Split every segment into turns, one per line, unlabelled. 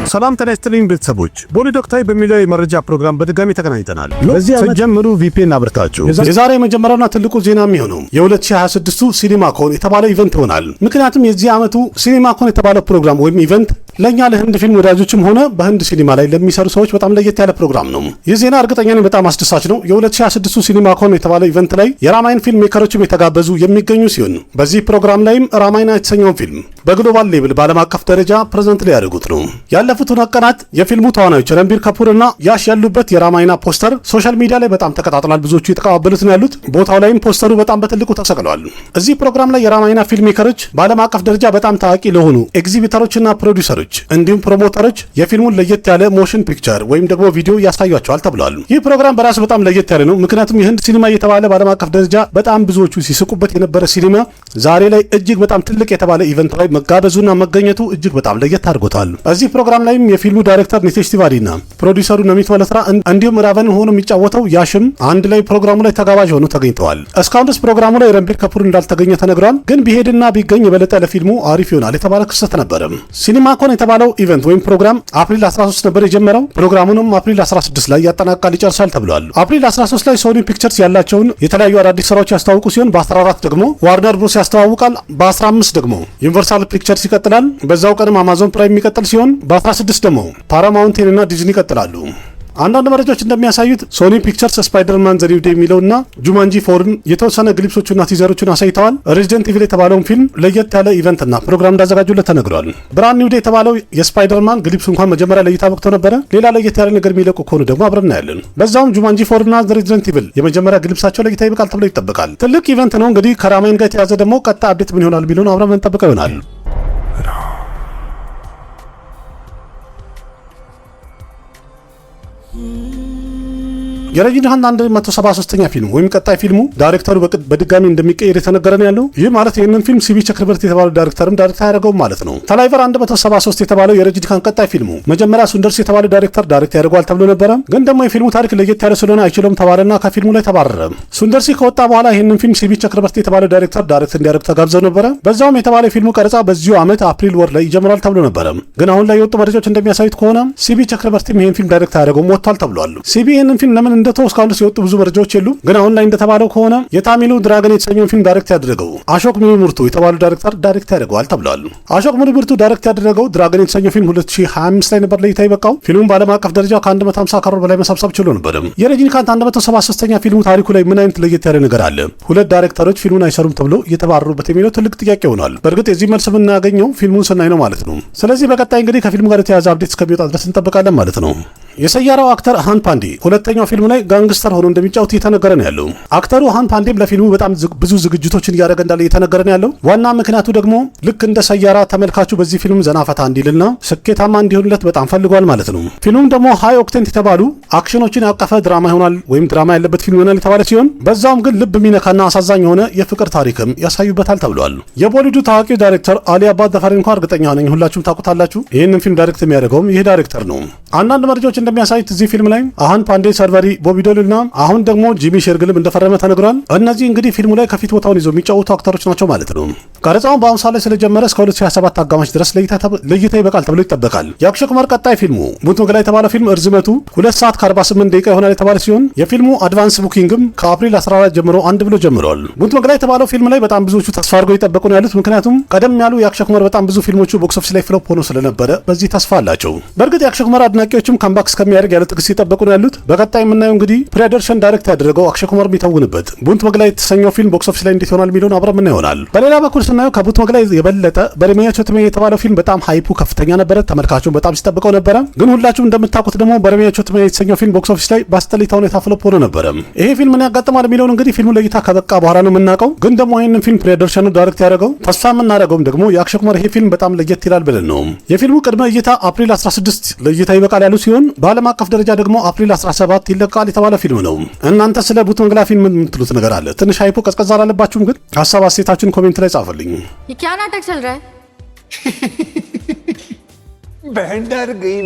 ሰላም ጤና ይስጥልኝ ቤተሰቦች፣ ቦሊ ዶክተር በሚለው የመረጃ ፕሮግራም በድጋሚ ተገናኝተናል። በዚህ ዓመት ጀምሩ ቪፒኤን አብርታችሁ። የዛሬ መጀመሪያና ትልቁ ዜና የሚሆነው የ2026ቱ ሲኒማኮን የተባለ ኢቨንት ይሆናል። ምክንያቱም የዚህ ዓመቱ ሲኒማኮን የተባለ ፕሮግራም ወይም ኢቨንት ለኛ ለህንድ ፊልም ወዳጆችም ሆነ በህንድ ሲኒማ ላይ ለሚሰሩ ሰዎች በጣም ለየት ያለ ፕሮግራም ነው። የዜና እርግጠኛ ነኝ በጣም አስደሳች ነው። የ2026ቱ ሲኒማኮን የተባለ ኢቨንት ላይ የራማይን ፊልም ሜከሮችም የተጋበዙ የሚገኙ ሲሆን በዚህ ፕሮግራም ላይም ራማይና የተሰኘውን ፊልም በግሎባል ሌቭል በዓለም አቀፍ ደረጃ ፕሬዘንት ላይ ያደርጉት ነው። ያለፉትን ቀናት የፊልሙ ተዋናዮች ረንቢር ካፑር እና ያሽ ያሉበት የራማይና ፖስተር ሶሻል ሚዲያ ላይ በጣም ተቀጣጥሏል። ብዙዎቹ የተቀባበሉት ነው ያሉት። ቦታው ላይም ፖስተሩ በጣም በትልቁ ተሰቅሏል። እዚህ ፕሮግራም ላይ የራማይና ፊልም ሜከሮች በዓለም አቀፍ ደረጃ በጣም ታዋቂ ለሆኑ ኤግዚቢተሮችና ፕሮዲውሰሮች እንዲሁም ፕሮሞተሮች የፊልሙን ለየት ያለ ሞሽን ፒክቸር ወይም ደግሞ ቪዲዮ ያሳያቸዋል ተብሏል። ይህ ፕሮግራም በራሱ በጣም ለየት ያለ ነው። ምክንያቱም የህንድ ሲኒማ እየተባለ በዓለም አቀፍ ደረጃ በጣም ብዙዎቹ ሲስቁበት የነበረ ሲኒማ ዛሬ ላይ እጅግ በጣም ትልቅ የተባለ ኢቨንት ላይ መጋበዙና መገኘቱ እጅግ በጣም ለየት አድርጎታል። እዚህ ፕሮግራም ላይም የፊልሙ ዳይሬክተር ኒቴሽ ቲዋሪና ፕሮዲውሰሩ ነሚት መለስራ እንዲሁም ራቨን ሆኖ የሚጫወተው ያሽም አንድ ላይ ፕሮግራሙ ላይ ተጋባዥ ሆኖ ተገኝተዋል። እስካሁን ድረስ ፕሮግራሙ ላይ ረንቢር ካፑር እንዳልተገኘ ተነግሯል። ግን ቢሄድና ቢገኝ የበለጠ ለፊልሙ አሪፍ ይሆናል የተባለ ክስተት ነበረ። ሲኒማኮን የተባለው ኢቨንት ወይም ፕሮግራም አፕሪል 13 ነበር የጀመረው። ፕሮግራሙንም አፕሪል 16 ላይ ያጠናቃል ይጨርሳል ተብሏል። አፕሪል 13 ላይ ሶኒ ፒክቸርስ ያላቸውን የተለያዩ አዳዲስ ስራዎች ያስተዋውቁ ሲሆን በ14 ደግሞ ዋርነር ብሮስ ያስተዋውቃል። በ15 ደግሞ ዩኒቨርሳል ፒክቸርስ ይቀጥላል። በዛው ቀንም አማዞን ፕራይም የሚቀጥል ሲሆን በ16 ደግሞ ፓራማውንቴን እና ዲዝኒ ይቀጥላሉ። አንዳንድ መረጃዎች እንደሚያሳዩት ሶኒ ፒክቸርስ ስፓይደርማን ዘ ኒው ዴይ የሚለውና ጁማንጂ ፎርን የተወሰነ ግሊፕሶችና ቲዘሮችን አሳይተዋል። ሬዚደንት ኢቪል የተባለውን ፊልም ለየት ያለ ኢቨንትና ፕሮግራም እንዳዘጋጁለት ተነግሯል። ብራንድ ኒው ዴይ የተባለው የስፓይደርማን ግሊፕስ እንኳን መጀመሪያ ለእይታ በቅቶ ነበረ። ሌላ ለየት ያለ ነገር የሚለቁ ከሆኑ ደግሞ አብረን እናያለን። በዛውም ጁማንጂ ፎርና ሬዚደንት ኢቪል የመጀመሪያ ግሊፕሳቸው ለእይታ ይበቃል ተብሎ ይጠበቃል። ትልቅ ኢቨንት ነው። እንግዲህ ከራማይን ጋር የተያዘ ደግሞ ቀጣይ አፕዴት ምን ይሆናል ቢሉን አብረን እንጠብቀው ይሆናል። የረጂኒካንት 173ኛ ፊልም ወይም ቀጣይ ፊልሙ ዳይሬክተሩ በድጋሚ እንደሚቀየር የተነገረ ነው ያለው። ይህ ማለት ይህንን ፊልም ሲቢ ቸክረበርት የተባለው ዳይሬክተርም ዳይሬክት ያደርገው ማለት ነው። ታላይቨር 173 የተባለው የረጂኒካንት ቀጣይ ፊልሙ መጀመሪያ ሱንደርሲ የተባለው ዳይሬክተር ዳይሬክት ያደርገዋል ተብሎ ነበረ። ግን ደግሞ የፊልሙ ታሪክ ለየት ያለ ስለሆነ አይችልም ተባለና ከፊልሙ ላይ ተባረረ። ሱንደርሲ ከወጣ በኋላ ይህንን ፊልም ሲቢ ቸክረበርት የተባለው ዳይሬክተር ዳይሬክት እንዲያደርግ ተጋብዘው ነበረ። በዛውም የተባለው የፊልሙ ቀረጻ በዚሁ ዓመት አፕሪል ወር ላይ ይጀምራል ተብሎ ነበረ። ግን አሁን ላይ የወጡ መረጃዎች እንደሚያሳዩት ከሆነ ሲቢ ቸክረበርትም ይህን ፊልም ዳይሬክት ያደርገውም ወጥቷል ተብሏል። ሲቢ ይህንን ፊልም ለምን እንደተወው እስካሁን ድረስ ብዙ መረጃዎች የሉም። ግን አሁን ላይ እንደተባለው ከሆነ የታሚሉ ድራገን የተሰኘውን ፊልም ዳይሬክት ያደረገው አሾክ ሙርሙርቱ የተባለው ዳይሬክተር ዳይሬክት ያደርገዋል ተብሏል። አሾክ ሙርሙርቱ ዳይሬክት ያደረገው ድራገን የተሰኘው ፊልም 2025 ላይ ነበር ለእይታ የበቃው። ፊልሙን በዓለም አቀፍ ደረጃ ከ150 ካሮር በላይ መሰብሰብ ችሎ ነበር። የረጂኒካንት 173ኛ ፊልሙ ታሪኩ ላይ ምን አይነት ለየት ያለ ነገር አለ? ሁለት ዳይሬክተሮች ፊልሙን አይሰሩም ተብሎ እየተባረሩበት የሚለው ትልቅ ጥያቄ ሆኗል። በእርግጥ የዚህ መልስ የምናገኘው ፊልሙን ስናይ ነው ማለት ነው። ስለዚህ በቀጣይ እንግዲህ ከፊልሙ ጋር የተያዘ አፕዴት እስከሚወጣ ድረስ እንጠብቃለን ማለት ነው። የሰያራው አክተር አሃን ፓንዴ ሁለተኛው ፊልም ላይ ጋንግስተር ሆኖ እንደሚጫወት እየተነገረ ነው ያለው። አክተሩ አሃን ፓንዴም ለፊልሙ በጣም ብዙ ዝግጅቶችን እያደረገ እንዳለ እየተነገረ ነው ያለው። ዋና ምክንያቱ ደግሞ ልክ እንደ ሰያራ ተመልካቹ በዚህ ፊልም ዘናፈታ እንዲልና ስኬታማ እንዲሆንለት በጣም ፈልጓል ማለት ነው። ፊልሙም ደግሞ ሃይ ኦክቴንት የተባሉ አክሽኖችን ያቀፈ ድራማ ይሆናል ወይም ድራማ ያለበት ፊልም ይሆናል የተባለ ሲሆን በዛውም ግን ልብ የሚነካና አሳዛኝ የሆነ የፍቅር ታሪክም ያሳዩበታል ተብሏል። የቦሊውዱ ታዋቂ ዳይሬክተር አሊ አባድ ዘፋሪ እንኳን እርግጠኛ ነኝ ሁላችሁም ታውቁታላችሁ። ይህንን ፊልም ዳይሬክት የሚያደርገውም ይህ ዳይሬክተር ነው። አንዳንድ መረጃዎች እንደሚያሳዩት እዚህ ፊልም ላይ አሃን ፓንዴ፣ ሰርቨሪ ቦቢ ዶልና አሁን ደግሞ ጂሚ ሼርግልም እንደፈረመ ተነግሯል። እነዚህ እንግዲህ ፊልሙ ላይ ከፊት ቦታውን ይዘው የሚጫወቱ አክተሮች ናቸው ማለት ነው። ቀረጻውን በአሁኑ ሰዓት ላይ ስለጀመረ እስከ 2027 አጋማሽ ድረስ ለእይታ ይበቃል ተብሎ ይጠበቃል። የአክሽን ኩማር ቀጣይ ፊልሙ ቡንት መግላ የተባለው ፊልም እርዝመቱ 2 ሰዓት ከ48 ደቂቃ ይሆናል የተባለ ሲሆን የፊልሙ አድቫንስ ቡኪንግም ከአፕሪል 14 ጀምሮ አንድ ብሎ ጀምሯል። ቡንት መግላ የተባለው ፊልም ላይ በጣም ብዙዎቹ ተስፋ አድርገው ይጠበቁ ነው ያሉት። ምክንያቱም ቀደም ያሉ የአክሽን ኩማር በጣም ብዙ ፊልሞቹ ቦክስ ኦፊስ ላይ ፍሎፕ ሆኖ ስለነበረ በዚህ ተስፋ አላቸው። በእርግጥ የአክሽን ኩማር አድናቂዎችም ካምባክ እስከሚያደርግ ያለ ትዕግስት ይጠበቁ ነው ያሉት። በቀጣይ የምናየው እንግዲህ ፕሪያደርሽን ዳይሬክት ያደረገው አክሽን ኩማር የሚተውንበት ቡንት መግላ የተሰኘው ፊልም ቦክስ ኦፊስ ላይ እንዴት ይሆናል የሚለውን አብረን ምን ይሆናል። በሌላ በኩል ስናየው ከቡንት መግላ የበለጠ በረሚያ ቾትሜ የተባለው ፊልም በጣም ሃይፑ ከፍተኛ ነበረ። ተመልካቹን በጣም ሲጠብቀው ነበረ። ግን ሁላችሁም እንደምታውቁት ደግሞ በረሚያ ቾትሜ የተሰኘው ፊልም ቦክስ ኦፊስ ላይ በአስተሌታ ሁኔታ ፍሎፕ ሆኖ ነበረ። ይሄ ፊልም ምን ያጋጥማል የሚለውን እንግዲህ ፊልሙ ለእይታ ከበቃ በኋላ ነው የምናውቀው። ግን ደግሞ ይህንን ፊልም ፕሪያደርሽኑ ዳይሬክት ያደረገው ተስፋ የምናደርገውም ደግሞ የአክሽን ኩማር ይሄ ፊልም በጣም ለየት ይላል ብለን ነው። የፊልሙ ቅድመ እይታ አፕሪል 16 ለእይታ ይበቃል ያሉ ሲሆን በዓለም አቀፍ ደረጃ ደግሞ አፕሪል 17 ይለቃል የተባለ ፊልም ነው። እናንተ ስለ ቡንት መግላ ፊልም የምትሉት ነገር አለ? ትንሽ ሃይፑ ቀዝቀዝ አላለባችሁም? ግን ሀሳብ አስተያየታችሁን ኮሜንት ላይ ጻፉልኝ።
क्या नाटक चल रहा है?
बहन डर गई।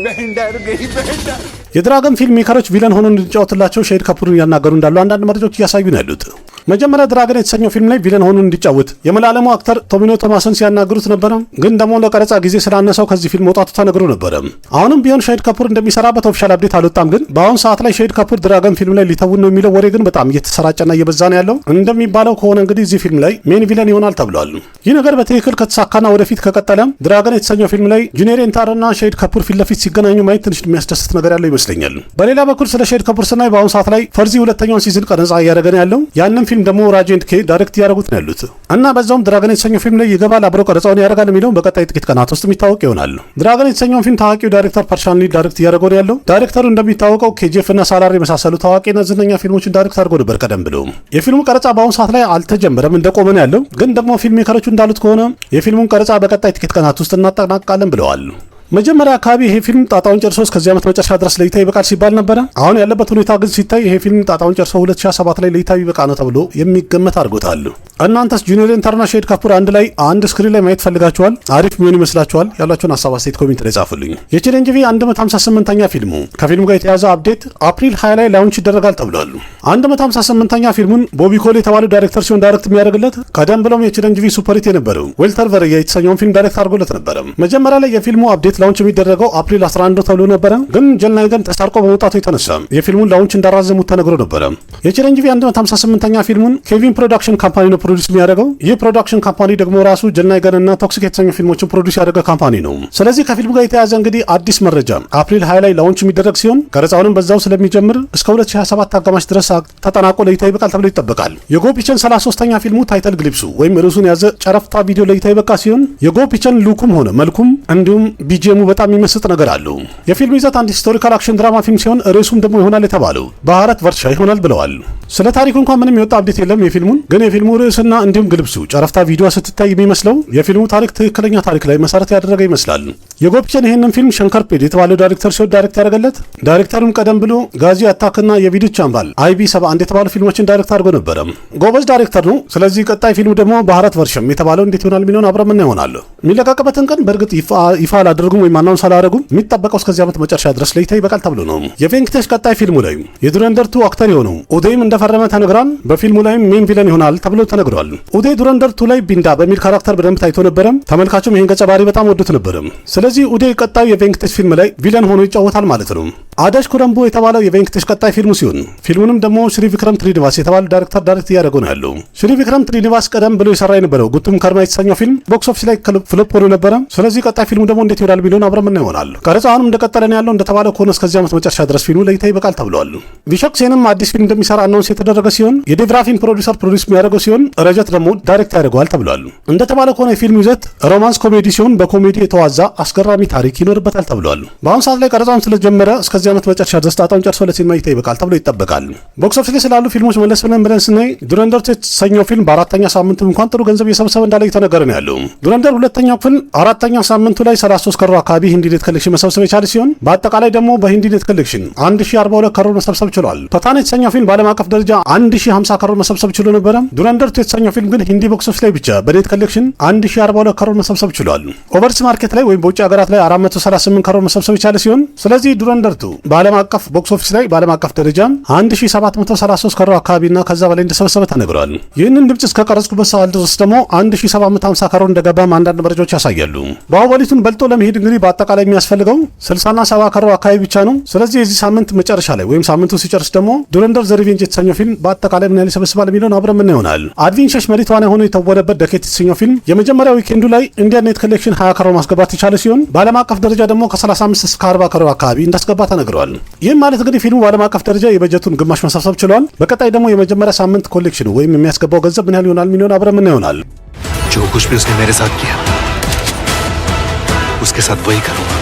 የድራገን ፊልም ሜከሮች ቪለን ሆኖ እንዲጫወትላቸው ሼድ ካፑርን ያናገሩ እንዳሉ አንዳንድ መረጃዎች እያሳዩ ነው ያሉት። መጀመሪያ ድራገን የተሰኘው ፊልም ላይ ቪለን ሆኖ እንዲጫወት የመላለሙ አክተር ቶሚኖ ቶማስን ሲያናግሩት ነበረ። ግን ደግሞ ለቀረጻ ጊዜ ስላነሰው ከዚህ ፊልም መውጣቱ ተነግሮ ነበረ። አሁንም ቢሆን ሻሂድ ካፑር እንደሚሰራበት ኦፊሻል አፕዴት አልወጣም። ግን በአሁን ሰዓት ላይ ሻሂድ ካፑር ድራገን ፊልም ላይ ሊተውን ነው የሚለው ወሬ ግን በጣም እየተሰራጨና እየበዛ ነው ያለው። እንደሚባለው ከሆነ እንግዲህ እዚህ ፊልም ላይ ሜን ቪለን ይሆናል ተብሏል። ይህ ነገር በትክክል ከተሳካና ወደፊት ከቀጠለ ድራገን የተሰኘው ፊልም ላይ ጁኒየር ኤንታርና ሻሂድ ካፑር ፊት ለፊት ሲገናኙ ማየት ትንሽ የሚያስደስት ነገር ያለው ይመስለኛል። በሌላ በኩል ስለ ሻሂድ ካፑር ስናይ በአሁኑ ሰዓት ላይ ፈርዚ ሁለተኛውን ሲዝን ቀረጻ እያደረገ ነው ያለው። ያንን ፊልም ደግሞ ራጅ ኤንድ ኬ ዳይሬክት እያደረጉት ነው ያሉት እና በዛውም ድራገን የተሰኘው ፊልም ላይ ይገባል፣ አብረው ቀረጻውን ያደርጋል የሚለውን በቀጣይ ጥቂት ቀናት ውስጥ የሚታወቅ ይሆናል። ድራገን የተሰኘውን ፊልም ታዋቂው ዳይሬክተር ፐርሻን ሊ ዳይሬክት እያደረገው ነው ያለው። ዳይሬክተሩ እንደሚታወቀው ኬጂኤፍ እና ሳላር የመሳሰሉ ታዋቂና ዝነኛ ፊልሞችን ዳይሬክት አድርጎ ነበር ቀደም ብሎ። የፊልሙ ቀረጻ በአሁኑ ሰዓት ላይ አልተጀመረም፣ እንደቆመ ነው ያለው። ግን ደግሞ ፊልም ሜከሮቹ እንዳሉት ከሆነ የፊልሙን ቀረጻ በቀጣይ ጥቂት ቀናት ውስጥ እናጠናቅቃለን ብለዋል። መጀመሪያ አካባቢ ይሄ ፊልም ጣጣውን ጨርሶ እስከዚህ ዓመት መጨረሻ ድረስ ለይታ ይበቃል ሲባል ነበረ። አሁን ያለበት ሁኔታ ግን ሲታይ ይሄ ፊልም ጣጣውን ጨርሶ 2007 ላይ ለይታ ይበቃ ነው ተብሎ የሚገመት አድርጎታል። እናንተስ ጁኒየር ኤንታርና ሻሂድ ካፑር አንድ ላይ አንድ ስክሪን ላይ ማየት ፈልጋችኋል? አሪፍ የሚሆን ይመስላችኋል? ያላችሁን ሀሳብ አስተያየት ኮሜንት ላይ ጻፉልኝ። የቺረንጂቪ 158ኛ ፊልሙ ከፊልሙ ጋር የተያዘ አፕዴት አፕሪል 20 ላይ ላውንች ይደረጋል ተብሏል። 158ኛ ፊልሙን ቦቢ ኮል የተባለው ዳይሬክተር ሲሆን ዳይሬክት የሚያደርግለት ቀደም ብሎም የቺረንጂቪ ሱፐርሂት የነበረው ዌልተር ቨርያ የተሰኘውን ፊልም ዳይሬክት አድርጎለት ነበረ። መጀመሪያ ላይ የፊልሙ አፕዴት ላውንች የሚደረገው አፕሪል 11 ተብሎ ነበረ። ግን ጀልናይገን ተሰርቆ በመውጣቱ የተነሳ የፊልሙን ላውንች እንዳራዘሙት ተነግሮ ነበረ። የቺረንጂቪ 158ኛ ፊልሙን ኬቪን ፕሮዳክሽን ካምፓኒ ነው ፕሮዲዩስ የሚያደርገው። ይህ ፕሮዳክሽን ካምፓኒ ደግሞ ራሱ ጀልናይገን እና ቶክሲክ የተሰኙ ፊልሞችን ፕሮዲዩስ ያደረገ ካምፓኒ ነው። ስለዚህ ከፊልሙ ጋር የተያዘ እንግዲህ አዲስ መረጃ አፕሪል 20 ላይ ላውንች የሚደረግ ሲሆን ቀረጻውንም በዛው ስለሚጀምር እስከ 2027 አጋማሽ ድረስ ተጠናቆ ለይታ ይበቃል ተብሎ ይጠበቃል። የጎፒቸን 33ኛ ፊልሙ ታይትል ግሊፕሱ ወይም ርዕሱን ያዘ ጨረፍታ ቪዲዮ ለይታ ይበቃ ሲሆን የጎፒቸን ሉኩም ሆነ መልኩም እንዲሁም ቢጂኤሙ በጣም የሚመስጥ ነገር አለው። የፊልሙ ይዘት አንድ ሂስቶሪካል አክሽን ድራማ ፊልም ሲሆን ርዕሱም ደግሞ ይሆናል የተባለው ባህረት ቨርሻ ይሆናል ብለዋል። ስለ ታሪኩ እንኳን ምንም የወጣ አፕዴት የለም የፊልሙን። ግን የፊልሙ ርዕስና እንዲሁም ግልብሱ ጨረፍታ ቪዲዮ ስትታይ የሚመስለው የፊልሙ ታሪክ ትክክለኛ ታሪክ ላይ መሰረት ያደረገ ይመስላል። የጎፒቸን ይህንን ፊልም ሸንከር ፔድ የተባለው ዳይሬክተር ሲሆን ዳይሬክት ያደረገለት ዳይሬክተሩም ቀደም ብሎ ጋዚ አታክና የቪዲዮ ቻምባል አይቢ 71 የተባሉ ፊልሞችን ዳይሬክት አድርጎ ነበረ። ጎበዝ ዳይሬክተር ነው። ስለዚህ ቀጣይ ፊልሙ ደግሞ ባህረት ቨርሻም የተባለው እንዴት ይሆናል የሚለውን አብረን ምን ይሆናል። የሚለቀቅበትን ቀን በእርግጥ ይፋ አላደረጉም ወይም አናውንስ አላደረጉም። የሚጠበቀው እስከዚህ ዓመት መጨረሻ ድረስ ለይታ ይበቃል ተብሎ ነው። የቬንክቴሽ ቀጣይ ፊልሙ ላይ የዱረንደር 2 አክተር የሆነው ኡዴይም እንደፈረመ ተነግሯል። በፊልሙ ላይም ሜን ቪለን ይሆናል ተብሎ ተነግሯል። ኡዴይ ዱረንደር 2 ላይ ቢንዳ በሚል ካራክተር በደንብ ታይቶ ነበረ። ተመልካቹም ይህን ገጸ ባህሪ በጣም ወዶት ነበረ። ስለዚህ ኡዴይ ቀጣዩ የቬንክቴሽ ፊልም ላይ ቪለን ሆኖ ይጫወታል ማለት ነው። አዳሽ ኩረምቦ የተባለው የቬንክቴሽ ቀጣይ ፊልሙ ሲሆን ፊልሙንም ደግሞ ሽሪ ቪክረም ትሪኒቫስ የተባለው ዳይሬክተር ዳይሬክት እያደረገው ነው ያለው። ሽሪ ቪክረም ትሪኒቫስ ቀደም ብሎ የሰራ የነበረው ጉቱም ከርማ የተሰኘው ፊልም ቦክስ ኦፊስ ላይ ፍሎፕ ሆኖ ነበረ። ስለዚህ ቀጣይ ፊልሙ ደግሞ እንዴት ይሆናል ቢሆን አብረን ምን ይሆናል። ቀረጻውንም እንደቀጠለ ነው ያለው። እንደተባለው ከሆነ እስከዚህ ዓመት መጨረሻ ድረስ ፊልሙ ለይታ ይበቃል ተብሏል። ቢሾክ ሴንም አዲስ ፊልም እንደሚሰራ አናውንስ የተደረገ ሲሆን የዴቭራፊን ፕሮዲውሰር ፕሮዲውስ የሚያደርገው ሲሆን ረጀት ደግሞ ዳይሬክት ያደርገዋል ተብሏል። እንደተባለው ከሆነ የፊልሙ ይዘት ሮማንስ ኮሜዲ ሲሆን በኮሜዲ የተዋዛ አስገራሚ ታሪክ ይኖርበታል ተብሏል። በአሁኑ ሰዓት ላይ ቀረጻውን ስለጀመረ እስከዚህ ዓመት መጨረሻ ድረስ ጣጣውን ጨርሶ ለሲኒማ እይታ ይበቃል ተብሎ ይጠበቃል። ቦክስ ኦፊስ ላይ ስላሉ ፊልሞች መለስ ብለን ስናይ ዱረንደር የተሰኘው ፊልም በአራተኛ ሳምንቱ እንኳን ጥሩ ገንዘብ እየሰበሰበ እንዳለ እየተነገረ ነው ያለው። ዱረንደር ሁለተኛው ክፍል አራተኛ ሳምንቱ ላይ 33 ከሮ አካባቢ ሂንዲ ኔት ኮሌክሽን መሰብሰብ የቻለ ሲሆን በአጠቃላይ ደግሞ በሂንዲ ኔት ኮሌክሽን 1042 ከሮር መሰብሰብ ችሏል። ፐታን የተሰኘው ፊልም በዓለም አቀፍ ደረጃ 1050 ከሮር መሰብሰብ ችሎ ነበረ። ዱረንደር የተሰኘው ፊልም ግን ሂንዲ ቦክስ ኦፊስ ላይ ብቻ በኔት ኮሌክሽን 1042 ከሮር መሰብሰብ ችሏል። ኦቨርስ ማርኬት ላይ ወይም በውጭ ሀገራት ላይ 438 ከሮር መሰብሰብ የቻለ ሲሆን ስለዚህ ዱረንደር በዓለም አቀፍ ቦክስ ኦፊስ ላይ በዓለም አቀፍ ደረጃ 1733 ከሮር አካባቢና ከዛ በላይ እንደሰበሰበ ተነግሯል። ይህንን ድምጽ እስከ ቀረጽኩበት ሰዓት ድረስ ደግሞ 1750 ከሮር እንደገባም አንዳንድ መረጃዎች ያሳያሉ። ባሁበሊቱን በልጦ ለመሄድ እንግዲህ በአጠቃላይ የሚያስፈልገው 60 እና 70 ከሮር አካባቢ ብቻ ነው። ስለዚህ የዚህ ሳምንት መጨረሻ ላይ ወይም ሳምንቱ ሲጨርስ ደግሞ ዱረንደር ዘ ሪቬንጅ የተሰኘው ፊልም በአጠቃላይ ምን ያህል ይሰበስባል የሚለውን አብረን ምን ይሆናል። አድቪን ሸሽ መሪ ተዋናይ ሆኖ የተወነበት ደኬት የተሰኘው ፊልም የመጀመሪያው ዊኬንዱ ላይ ኢንዲያን ኔት ኮሌክሽን 20 ከሮር ማስገባት የቻለ ሲሆን በዓለም አቀፍ ደረጃ ደግሞ ከ35 እስከ 40 ከሮር አካባቢ እንዳስገባ ተነግሯል። ይህም ማለት እንግዲህ ፊልሙ በዓለም አቀፍ ደረጃ የበጀቱን ግማሽ መሰብሰብ ችሏል። በቀጣይ ደግሞ የመጀመሪያ ሳምንት ኮሌክሽኑ ወይም የሚያስገባው ገንዘብ ምን ያህል ይሆናል የሚለውን አብረን ምን ይሆናል።
जो कुछ भी उसने मेरे साथ किया उसके साथ वही करूंगा።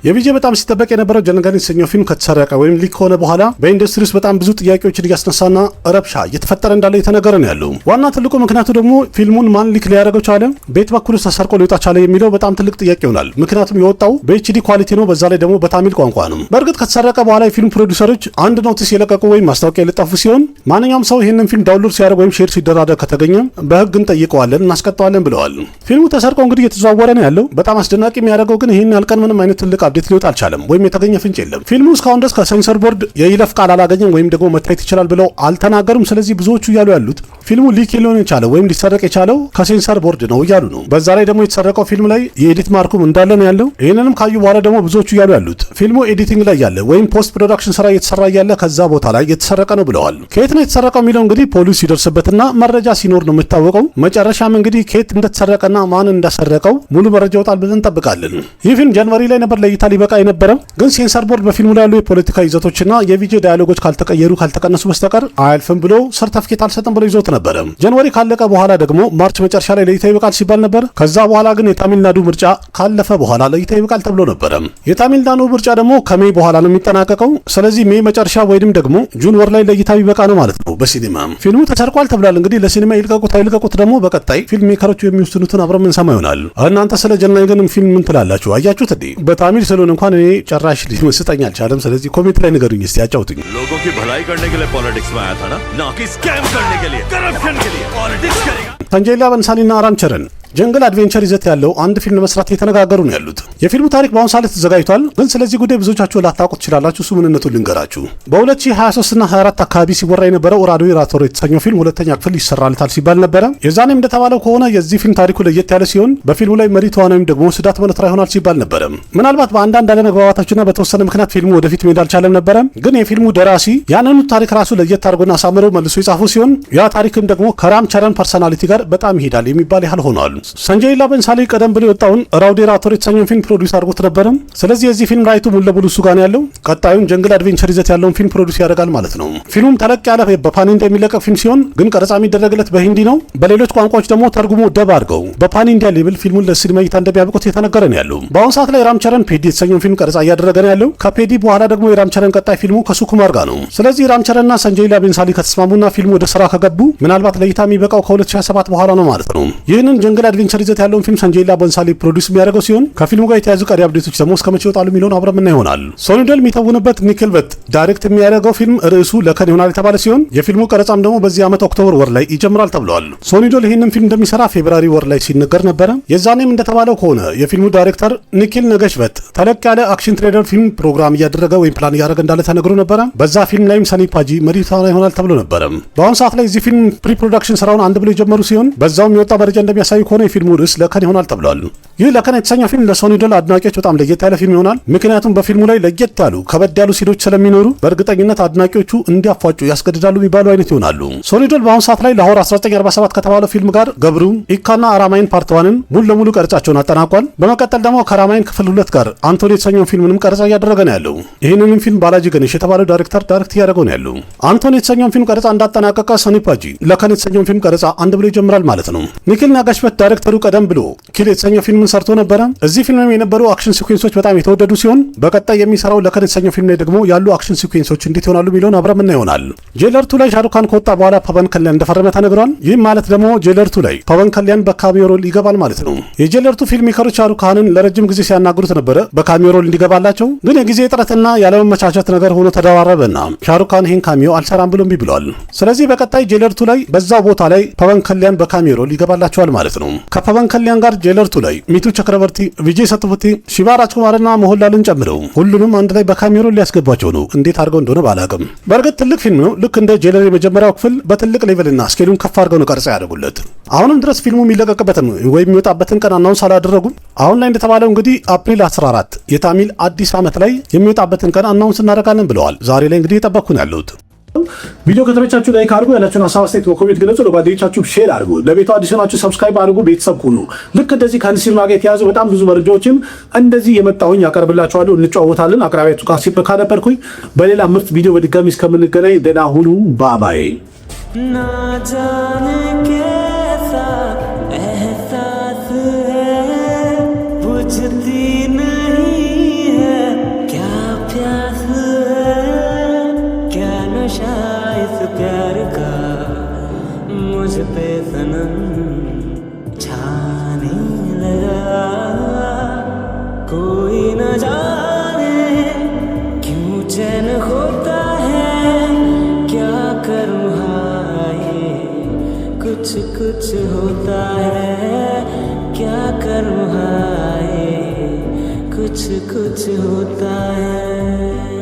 የቪጄ በጣም ሲጠበቅ የነበረው ጀነጋን የተሰኘው ፊልም ከተሰረቀ ወይም ሊክ ከሆነ በኋላ በኢንዱስትሪ ውስጥ በጣም ብዙ ጥያቄዎችን እያስነሳና ረብሻ እየተፈጠረ እንዳለ የተነገረ ነው ያለው። ዋና ትልቁ ምክንያቱ ደግሞ ፊልሙን ማን ሊክ ሊያደርገው ቻለ፣ ቤት በኩል ተሰርቆ ሊወጣ ቻለ የሚለው በጣም ትልቅ ጥያቄ ይሆናል። ምክንያቱም የወጣው በኤችዲ ኳሊቲ ነው፣ በዛ ላይ ደግሞ በታሚል ቋንቋ ነው። በእርግጥ ከተሰረቀ በኋላ የፊልም ፕሮዲውሰሮች አንድ ኖቲስ የለቀቁ ወይም ማስታወቂያ የለጠፉ ሲሆን ማንኛውም ሰው ይህንን ፊልም ዳውንሎድ ሲያደርግ ወይም ሼር ሲደራደር ከተገኘ በህግ እንጠይቀዋለን፣ እናስቀጠዋለን ብለዋል። ፊልሙ ተሰርቆ እንግዲህ እየተዘዋወረ ነው ያለው። በጣም አስደናቂ የሚያደርገው ግን ይህን ያልቀን ምንም አይነት ትልቅ አፕዴት ሊወጣ አልቻለም ወይም የተገኘ ፍንጭ የለም። ፊልሙ እስካሁን ድረስ ከሴንሰር ቦርድ የይለፍ ቃል አላገኘም ወይም ደግሞ መታየት ይችላል ብለው አልተናገሩም። ስለዚህ ብዙዎቹ እያሉ ያሉት ፊልሙ ሊክ ሊሆን የቻለው ወይም ሊሰረቅ የቻለው ከሴንሰር ቦርድ ነው እያሉ ነው። በዛ ላይ ደግሞ የተሰረቀው ፊልም ላይ የኤዲት ማርኩም እንዳለ ነው ያለው። ይህንንም ካዩ በኋላ ደግሞ ብዙዎቹ እያሉ ያሉት ፊልሙ ኤዲቲንግ ላይ ያለ ወይም ፖስት ፕሮዳክሽን ስራ እየተሰራ ያለ ከዛ ቦታ ላይ የተሰረቀ ነው ብለዋል። ከየት ነው የተሰረቀው የሚለው እንግዲህ ፖሊስ ሲደርስበትና መረጃ ሲኖር ነው የምታወቀው። መጨረሻም እንግዲህ ከየት እንደተሰረቀና ማን እንዳሰረቀው ሙሉ መረጃ ይወጣል ብለን እንጠብቃለን። ይህ ፊልም ጃንዋሪ ላይ ነበር ለእይታ ሊበቃ የነበረው፣ ግን ሴንሰር ቦርድ በፊልሙ ላይ ያሉ የፖለቲካ ይዘቶችና የቪዲዮ ዳያሎጎች ካልተቀየሩ ካልተቀነሱ በስተቀር አያልፍም ብሎ ሰርተፊኬት አልሰጠም ብሎ ይዞት ነበር። ጃንዋሪ ካለቀ በኋላ ደግሞ ማርች መጨረሻ ላይ ለእይታ ይበቃል ሲባል ነበር። ከዛ በኋላ ግን የታሚልናዱ ምርጫ ካለፈ በኋላ ለእይታ ይበቃል ተብሎ ነበር። የታሚልናዱ ምርጫ ደግሞ ከሜይ በኋላ ነው የሚጠናቀቀው። ስለዚህ ሜይ መጨረሻ ወይንም ደግሞ ጁን ወር ላይ ለእይታ ይበቃ ነው ማለት ነው በሲኒማ። ፊልሙ ተሰርቋል ተብሏል። እንግዲህ ለሲኒማ ይልቀቁት አይልቀቁት ደግሞ በቀጣይ ፊልም ሜከሮቹ የሚወስኑትን አብረን እንሰማ ይሆናል። እናንተ ስለ ጀናይ ግን ፊልም ምን ትላላችሁ? አያችሁት እንዴ? በታሚል ስለሆነ እንኳን እኔ ጨራሽ ሊመስጠኝ አልቻለም። ስለዚህ ኮሜንት ላይ ንገሩኝ እስቲ ያጫውቱኝ።
लोगों की भलाई करने के लिए पॉलिटिक्स में आया था ना कि स्कैम करने के लिए, करप्शन के लिए पॉलिटिक्स करेगा।
संजय लीला बंसाली እና አራም चरण ጀንግል አድቬንቸር ይዘት ያለው አንድ ፊልም መስራት እየተነጋገሩ ነው ያሉት። የፊልሙ ታሪክ በአሁኑ ሰዓት ተዘጋጅቷል፣ ግን ስለዚህ ጉዳይ ብዙዎቻችሁ ላታውቁት ትችላላችሁ። እሱ ምንነቱን ልንገራችሁ። በ2023 እና 24 አካባቢ ሲወራ የነበረው ራዲዮ ራቶር የተሰኘው ፊልም ሁለተኛ ክፍል ይሰራልታል ሲባል ነበረ። የዛኔም እንደተባለው ከሆነ የዚህ ፊልም ታሪኩ ለየት ያለ ሲሆን በፊልሙ ላይ መሪ ተዋናይም ደግሞ ስዳት መለትራ ይሆናል ሲባል ነበረ። ምናልባት በአንዳንድ አለመግባባቶችና በተወሰነ ምክንያት ፊልሙ ወደፊት መሄድ አልቻለም ነበረ። ግን የፊልሙ ደራሲ ያንኑ ታሪክ ራሱ ለየት አድርጎና አሳምረው መልሶ የጻፉ ሲሆን ያ ታሪክም ደግሞ ከራም ቸረን ፐርሰናሊቲ ጋር በጣም ይሄዳል የሚባል ያህል ሆኗል። ሰንጀይ ሊላ በንሳሊ ቀደም ብሎ የወጣውን ራውዲ ራቶር የተሰኘውን ፊልም ፕሮዲዩስ አድርጎት ነበረ። ስለዚህ የዚህ ፊልም ራይቱ ሙሉ ለሙሉ እሱ ጋር ነው ያለው። ቀጣዩን ጀንግል አድቬንቸር ይዘት ያለውን ፊልም ፕሮዲዩስ ያደርጋል ማለት ነው። ፊልሙም ተለቅ ያለ በፓን ኢንዲያ የሚለቀቅ ፊልም ሲሆን ግን ቀረጻ የሚደረግለት በሂንዲ ነው። በሌሎች ቋንቋዎች ደግሞ ተርጉሞ ደብ አድርገው በፓን ኢንዲያ ሌብል ፊልሙን ለሲኒማ እይታ እንደሚያበቁት የተነገረ ነው ያለው። በአሁኑ ሰዓት ላይ ራም ቸረን ፔዲ የተሰኘውን ፊልም ቀረጻ እያደረገ ነው ያለው። ከፔዲ በኋላ ደግሞ የራም ቸረን ቀጣይ ፊልሙ ከሱኩማር ጋር ነው። ስለዚህ ራም ቸረንና ሰንጀይ ሊላ በንሳሊ ከተስማሙና ፊልሙ ወደ ስራ ከገቡ ምናልባት ለእይታ የሚበቃው ከ2027 በኋላ ነው ማለት ነው። ይህንን ጀንግል አድቬንቸር ይዘት ያለውን ፊልም ሰንጀይ ሊላ በንሳሊ ፕሮዲዩስ የሚያደርገው ሲሆን ከፊልሙ ጋር የተያዙ ቀሪ አፕዴቶች ደግሞ እስከመቼ ይወጣሉ የሚለውን አብረን ምን ይሆናል። ሶኒዶል የሚተውንበት ኒክል በት ዳይሬክት የሚያደርገው ፊልም ርዕሱ ለከን ይሆናል የተባለ ሲሆን የፊልሙ ቀረጻም ደግሞ በዚህ ዓመት ኦክቶበር ወር ላይ ይጀምራል ተብሏል። ሶኒዶል ይህንን ፊልም እንደሚሰራ ፌብራሪ ወር ላይ ሲነገር ነበረ። የዛኔም እንደተባለው ከሆነ የፊልሙ ዳይሬክተር ኒኪል ነገሽበት ተለቅ ያለ አክሽን ትሬለር ፊልም ፕሮግራም እያደረገ ወይም ፕላን እያደረገ እንዳለ ተነግሮ ነበረ። በዛ ፊልም ላይም ሰኒ ፓጂ መሪ ተዋናይ ይሆናል ተብሎ ነበረ። በአሁኑ ሰዓት ላይ እዚህ ፊልም ፕሪ ፕሮዳክሽን ስራውን አንድ ብሎ የጀመሩ ሲሆን በዛውም የወጣ መረጃ እንደሚያሳይ ከሆነ የፊልሙ ርዕስ ለከን ይሆናል ተብሏል። ይህ ለከን የተሰኘው ፊልም ለሶኒዶል አድናቂዎች በጣም ለየት ያለ ፊልም ይሆናል። ምክንያቱም በፊልሙ ላይ ለየት ያሉ ከበድ ያሉ ሲዶች ስለሚኖሩ በእርግጠኝነት አድናቂዎቹ እንዲያፏጩ ያስገድዳሉ የሚባሉ አይነት ይሆናሉ። ሶኒዶል በአሁኑ ሰዓት ላይ ላሆር 1947 ከተባለው ፊልም ጋር ገብሩ ኢካና አራማይን ፓርት 1ን ሙሉ ለሙሉ ቀረጻቸውን አጠናቋል። በመቀጠል ደግሞ ከአራማይን ክፍል 2 ጋር አንቶኒ የተሰኘውን ፊልምንም ቀረጻ እያደረገ ነው ያለው። ይህንንም ፊልም ባላጂ ገነሽ የተባለው ዳይሬክተር ዳይሬክት እያደረገው ነው ያለው። አንቶኒ የተሰኘውን ፊልም ቀረጻ እንዳጠናቀቀ ሰኒ ፓጂ ለከን የተሰኘውን ፊልም ቀረጻ አንድ ብሎ ይጀምራል ማለት ነው። ኒኪል ናጋሽበት ዳይሬክተሩ ቀደም ብሎ ኪል የተሰኘው ፊልምን ሰርቶ ነበረ። እዚህ ፊልም የነበሩ አክሽን ሲኩዌንሶች በጣም የተወደዱ ሲሆን በቀጣይ የሚሰራው ለከን የተሰኘው ፊልም ላይ ደግሞ ያሉ አክሽን ሲኩዌንሶች እንዴት ይሆናሉ የሚለውን አብረን ምን ይሆናል። ጄለርቱ ላይ ሻሩካን ከወጣ በኋላ ፓቨን ከሊያን እንደፈረመ ተነግሯል። ይህም ማለት ደግሞ ጄለርቱ ላይ ፓቨን ከሊያን በካሚዮ ሮል ይገባል ማለት ነው። የጄለርቱ ፊልም ሜከሮች ሻሩካንን ለረጅም ጊዜ ሲያናግሩት ነበረ በካሚዮ ሮል እንዲገባላቸው፣ ግን የጊዜ እጥረትና ያለመመቻቸት ነገር ሆኖ ተደራረበና ሻሩካን ይህን ካሚዮ አልሰራም ብሎ እምቢ ብሏል። ስለዚህ በቀጣይ ጄለርቱ ላይ በዛው ቦታ ላይ ፓቨን ከሊያን በካሚዮ ሮል ይገባላቸዋል ማለት ነው። ከፓቨን ከሊያን ጋር ጄለርቱ ላይ ሚቱ ቸክረበርቲ፣ ቪጄይ ሰጥፉቲ፣ ሺቫ ራጅኩማርና ሞህንላልን ጨምረው ሁሉንም አንድ ላይ በካሚዮ ሮል ሊያስገባቸው ነው። እንዴት አድርገው እንደሆነ ባላቅም በእርግጥ ትልቅ ፊልም ነው። ልክ እንደ ጄለር የመጀመሪያው ክፍል በትልቅ ሌቭልና ስኬሉን ከፍ አድርገው ነው ቀርጸው ያደርጉለት። አሁንም ድረስ ፊልሙ የሚለቀቅበትን ወይም የሚወጣበትን ቀን አናውንስ አላደረጉም። አሁን ላይ እንደተባለው እንግዲህ አፕሪል 14 የታሚል አዲስ ዓመት ላይ የሚወጣበትን ቀን አናውንስ እናደርጋለን ብለዋል። ዛሬ ላይ እንግዲህ የጠበቅኩ ነው ያለሁት። ቪዲዮ ከተመቻችሁ ላይክ አድርጉ፣ ያላችሁን ሀሳብ አስተያየት በኮሜንት ግለጹ፣ ለጓደኞቻችሁ ሼር አድርጉ፣ ለቤቱ አዲስ ናችሁ ሰብስክራይብ አድርጉ፣ ቤተሰብ ሁኑ። ልክ እንደዚህ ከሲኒማ ጋር የተያዙ በጣም ብዙ መረጃዎችን እንደዚህ የመጣሁኝ ያቀርብላችኋለሁ፣ እንጫወታለን። አቅራቢያችሁ ካሲብ ካነበርኩኝ በሌላ ምርጥ ቪዲዮ በድጋሚ እስከምንገናኝ ደህና ሁኑ። ባባይ
ना जाने कैसा एहसास है बुझती नहीं है क्या प्यास है क्या नशा इस प्यार का मुझ पे सनम छाने लगा कोई न जाने क्यों चैन होता है क्या करूँ कुछ कुछ होता है क्या करूँ हाय। कुछ कुछ होता है।